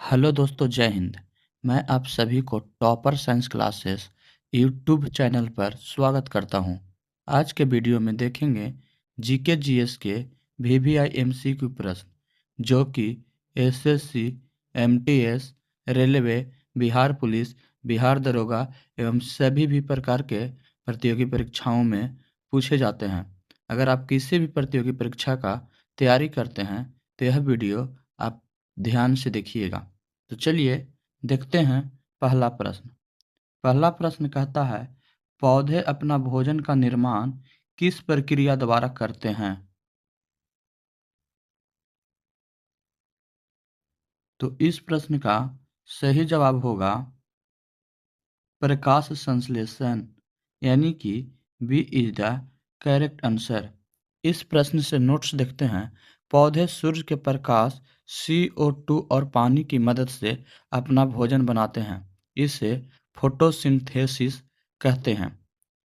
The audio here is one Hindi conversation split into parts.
हेलो दोस्तों, जय हिंद। मैं आप सभी को topper science classes YouTube channel पर स्वागत करता हूं। आज के वीडियो में देखेंगे जीके जीएस के वीवीआई एमसीक्यू प्रश्न जो कि SSC, MTS, railway, Bihar police, Bihar दरोगा एवं सभी भी प्रकार के प्रतियोगी परीक्षाओं में पूछे जाते हैं। अगर आप किसी भी प्रतियोगी परीक्षा का तैयारी करते हैं तो यह वीडियो आप ध्यान से देखिएगा। तो चलिए देखते हैं पहला प्रश्न। पहला प्रश्न कहता है, पौधे अपना भोजन का निर्माण किस प्रक्रिया द्वारा करते हैं? तो इस प्रश्न का सही जवाब होगा प्रकाश संश्लेषण, यानी कि B is the correct answer. इस प्रश्न से नोट्स देखते हैं। पौधे सूर्य के प्रकाश CO2 और पानी की मदद से अपना भोजन बनाते हैं। इसे फोटोसिंथेसिस कहते हैं।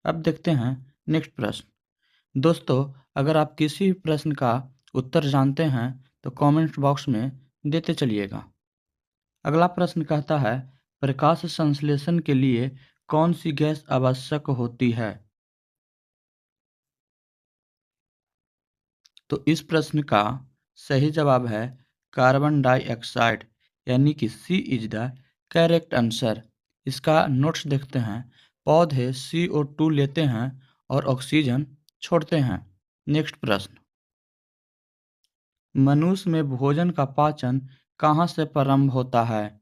अब देखते हैं नेक्स्ट प्रश्न। दोस्तों, अगर आप किसी भी प्रश्न का उत्तर जानते हैं तो कमेंट बॉक्स में देते चलिएगा। अगला प्रश्न कहता है, प्रकाश संश्लेषण के लिए कौन सी गैस आवश्यक होती है? तो इस प्रश्न का सही जवाब है कार्बन डाइऑक्साइड, यानी कि सी इज द करेक्ट आंसर। इसका नोट्स देखते हैं। पौधे CO2 लेते हैं और ऑक्सीजन छोड़ते हैं। नेक्स्ट प्रश्न। मनुष्य में भोजन का पाचन कहाँ से प्रारंभ होता है?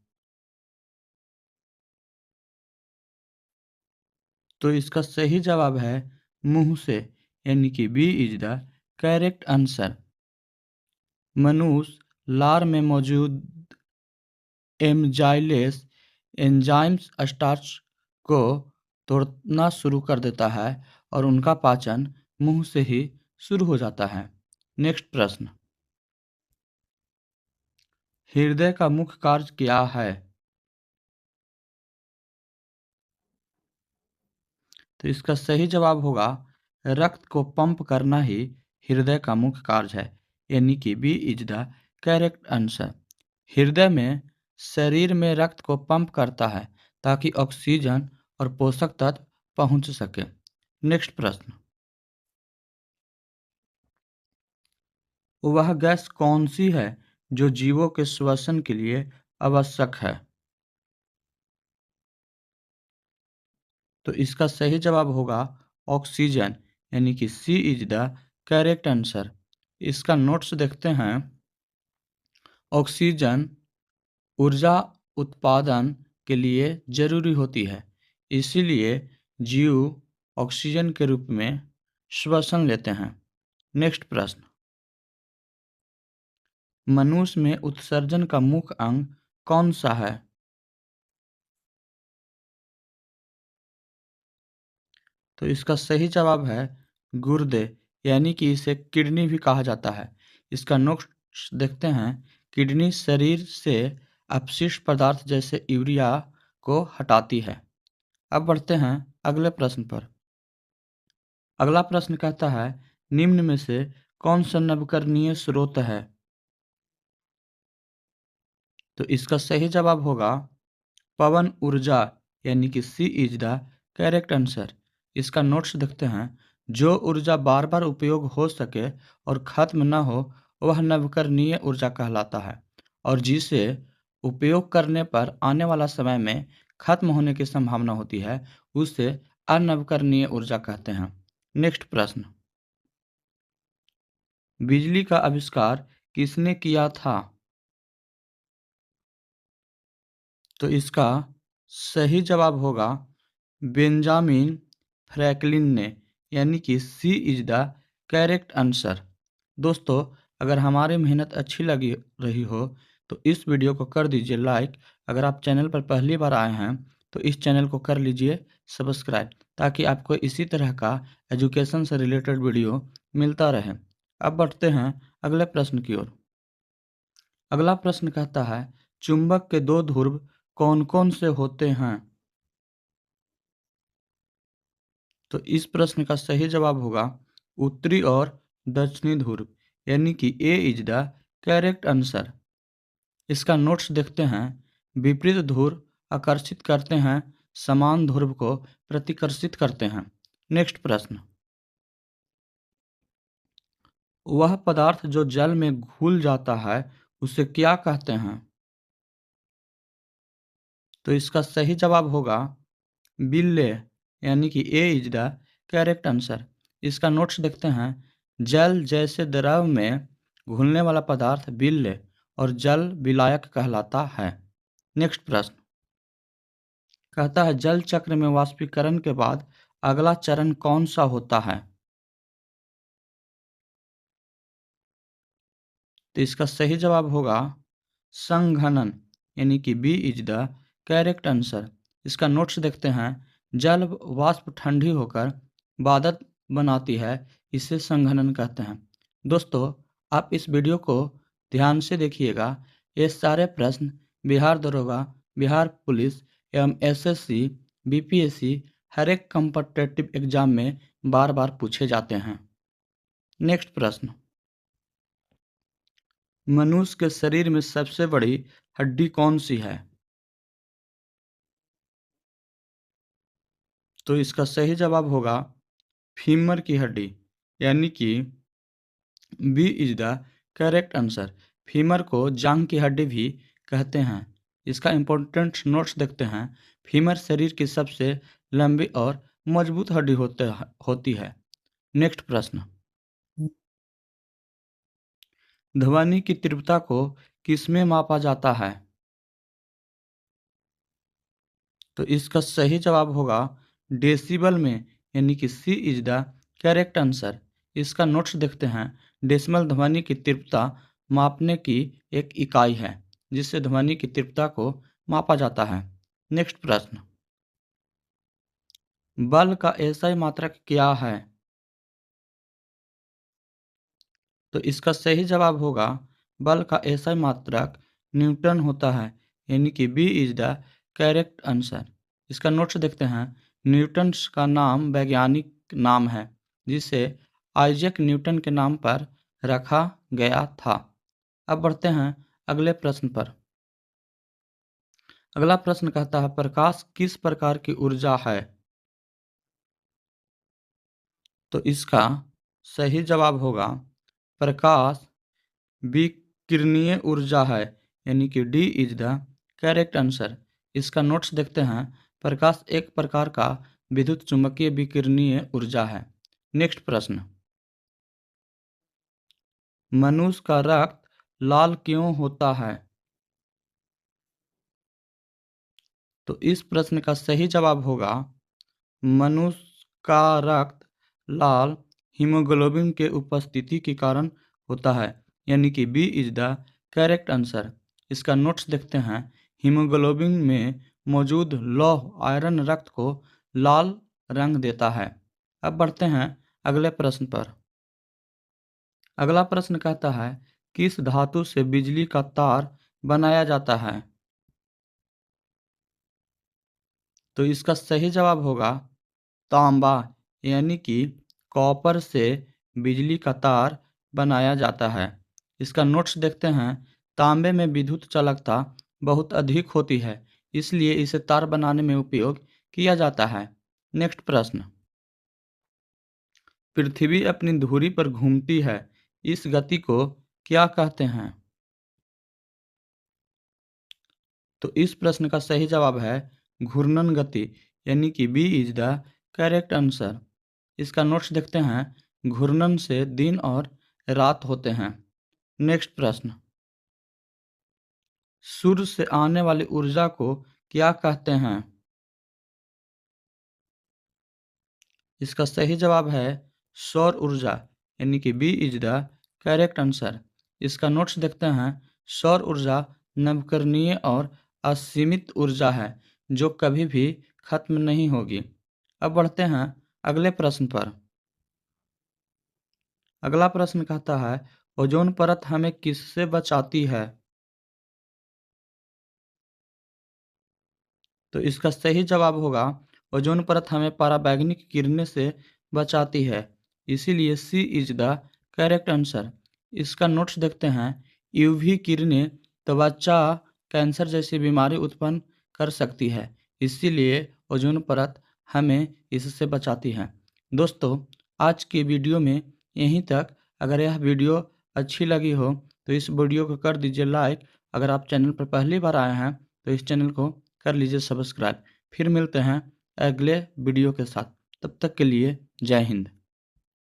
तो इसका सही जवाब है मुंह से, यानी कि B is the correct answer. मनुष्य लार में मौजूद एमजाइलेस एंजाइम्स स्टार्च को तोड़ना शुरू कर देता है और उनका पाचन मुंह से ही शुरू हो जाता है। नेक्स्ट प्रश्न। हृदय का मुख्य कार्य क्या है? तो इसका सही जवाब होगा रक्त को पंप करना ही हृदय का मुख्य कार्य है, यानी कि B is the correct answer. हृदय में शरीर में रक्त को पंप करता है ताकि ऑक्सीजन और पोषक तत्व पहुंच सके। नेक्स्ट प्रश्न। वह गैस कौन सी है जो जीवों के श्वसन के लिए आवश्यक है? तो इसका सही जवाब होगा ऑक्सीजन, यानी कि सी इज द करेक्ट आंसर। इसका नोट्स देखते हैं। ऑक्सीजन ऊर्जा उत्पादन के लिए जरूरी होती है, इसीलिए जीव ऑक्सीजन के रूप में श्वसन लेते हैं। नेक्स्ट प्रश्न। मनुष्य में उत्सर्जन का मुख्य अंग कौन सा है? तो इसका सही जवाब है गुर्दे, यानी कि इसे किडनी भी कहा जाता है। इसका नोट्स देखते हैं। किडनी शरीर से अपशिष्ट पदार्थ जैसे यूरिया को हटाती है। अब बढ़ते हैं अगले प्रश्न पर। अगला प्रश्न कहता है, निम्न में से कौन सा नवीकरणीय स्रोत है? तो इसका सही जवाब होगा पवन ऊर्जा, यानी कि सी इज द करेक्ट आंसर। इसका नोट्स देखते हैं। जो ऊर्जा बार बार उपयोग हो सके और खत्म न हो वह नवीकरणीय ऊर्जा कहलाता है, और जिसे उपयोग करने पर आने वाला समय में खत्म होने की संभावना होती है उसे अनवीकरणीय ऊर्जा कहते हैं। नेक्स्ट प्रश्न। बिजली का आविष्कार किसने किया था? तो इसका सही जवाब होगा बेंजामिन फ्रैंकलिन ने, यानी कि सी इज द करेक्ट आंसर। दोस्तों, अगर हमारी मेहनत अच्छी लगी रही हो तो इस वीडियो को कर दीजिए लाइक। अगर आप चैनल पर पहली बार आए हैं तो इस चैनल को कर लीजिए सब्सक्राइब, ताकि आपको इसी तरह का एजुकेशन से रिलेटेड वीडियो मिलता रहे। अब बढ़ते हैं अगले प्रश्न की ओर। अगला प्रश्न कहता है, चुंबक के दो ध्रुव कौन कौन से होते हैं? तो इस प्रश्न का सही जवाब होगा उत्तरी और दक्षिणी ध्रुव, यानी कि ए इज द करेक्ट आंसर। इसका नोट्स देखते हैं। विपरीत ध्रुव आकर्षित करते हैं, समान ध्रुव को प्रतिकर्षित करते हैं। नेक्स्ट प्रश्न, वह पदार्थ जो जल में घुल जाता है उसे क्या कहते हैं? तो इसका सही जवाब होगा बिल्ले, यानी कि ए इज द करेक्ट आंसर। इसका नोट्स देखते हैं। जल जैसे द्रव में घुलने वाला पदार्थ बिल्ले और जल विलायक कहलाता है। नेक्स्ट प्रश्न कहता है, जल चक्र में वाष्पीकरण के बाद अगला चरण कौन सा होता है? तो इसका सही जवाब होगा संघनन, यानी कि B is the correct answer. इसका नोट्स देखते हैं। जल वाष्प ठंडी होकर बादल बनाती है, इसे संघनन कहते हैं। दोस्तों, आप इस वीडियो को ध्यान से देखिएगा। ये सारे प्रश्न बिहार दरोगा, बिहार पुलिस एवं एसएससी, बीपीएससी हर एक कॉम्पिटिटिव एग्जाम में बार बार पूछे जाते हैं। नेक्स्ट प्रश्न, मनुष्य के शरीर में सबसे बड़ी हड्डी कौन सी है? तो इसका सही जवाब होगा फीमर की हड्डी, यानी कि B is the correct answer. Femur को जांग की हड्डी भी कहते हैं। इसका इंपॉर्टेंट नोट्स देखते हैं। फीमर शरीर की सबसे लंबी और मजबूत हड्डी होती है। नेक्स्ट प्रश्न, ध्वनि की तीव्रता को किसमें मापा जाता है? तो इसका सही जवाब होगा डेसिबल में, यानी कि सी इज द करेक्ट आंसर। इसका नोट्स देखते हैं। डेसिबल ध्वनि की तीव्रता मापने की एक इकाई है, जिससे ध्वनि की तीव्रता को मापा जाता है। नेक्स्ट प्रश्न, बल का एसआई मात्रक क्या है? तो इसका सही जवाब होगा बल का एसआई मात्रक न्यूटन होता है, यानी कि B is the correct answer. इसका नोट्स देखते हैं। न्यूटन का नाम वैज्ञानिक नाम है, जिसे आइजैक न्यूटन के नाम पर रखा गया था। अब बढ़ते हैं अगले प्रश्न पर। अगला प्रश्न कहता है, प्रकाश किस प्रकार की ऊर्जा है? तो इसका सही जवाब होगा प्रकाश विकिरणीय ऊर्जा है, यानी कि D is the correct answer. इसका नोट्स देखते हैं। प्रकाश एक प्रकार का विद्युत चुम्बकीय विकिरणीय ऊर्जा है। नेक्स्ट प्रश्न, मनुष्य का रक्त लाल क्यों होता है? तो इस प्रश्न का सही जवाब होगा मनुष्य का रक्त लाल हीमोग्लोबिन के उपस्थिति के कारण होता है, यानी कि B is the correct answer. इसका नोट्स देखते हैं। हीमोग्लोबिन में मौजूद लौह आयरन रक्त को लाल रंग देता है। अब बढ़ते हैं अगले प्रश्न पर। अगला प्रश्न कहता है, किस धातु से बिजली का तार बनाया जाता है? तो इसका सही जवाब होगा तांबा, यानी कि कॉपर से बिजली का तार बनाया जाता है। इसका नोट्स देखते हैं। तांबे में विद्युत चालकता बहुत अधिक होती है, इसलिए इसे तार बनाने में उपयोग किया जाता है। नेक्स्ट प्रश्न, पृथ्वी अपनी धुरी पर घूमती है, इस गति को क्या कहते हैं? तो इस प्रश्न का सही जवाब है घूर्णन गति, यानी कि B is the correct answer. इसका नोट्स देखते हैं। घूर्णन से दिन और रात होते हैं। नेक्स्ट प्रश्न, सूर्य से आने वाली ऊर्जा को क्या कहते हैं? इसका सही जवाब है सौर ऊर्जा, यानी कि B is the correct answer. इसका नोट्स देखते हैं। सौर ऊर्जा नवकरणीय और असीमित ऊर्जा है, जो कभी भी खत्म नहीं होगी। अब बढ़ते हैं अगले प्रश्न पर। अगला प्रश्न कहता है, ओजोन परत हमें किससे बचाती है? तो इसका सही जवाब होगा ओजोन परत हमें पराबैंगनी किरणें से बचाती है, इसीलिए सी इज द करेक्ट आंसर। इसका नोट्स देखते हैं। यूवी किरणें त्वचा कैंसर जैसी बीमारी उत्पन्न कर सकती है, इसीलिए ओजोन परत हमें इससे बचाती है। दोस्तों, आज की वीडियो में यहीं तक। अगर यह वीडियो अच्छी लगी हो तो इस वीडियो को कर दीजिए लाइक। अगर आप चैनल पर पहली बार आए हैं तो इस चैनल को कर लीजिए सब्सक्राइब। फिर मिलते हैं अगले वीडियो के साथ। तब तक के लिए जय हिंद।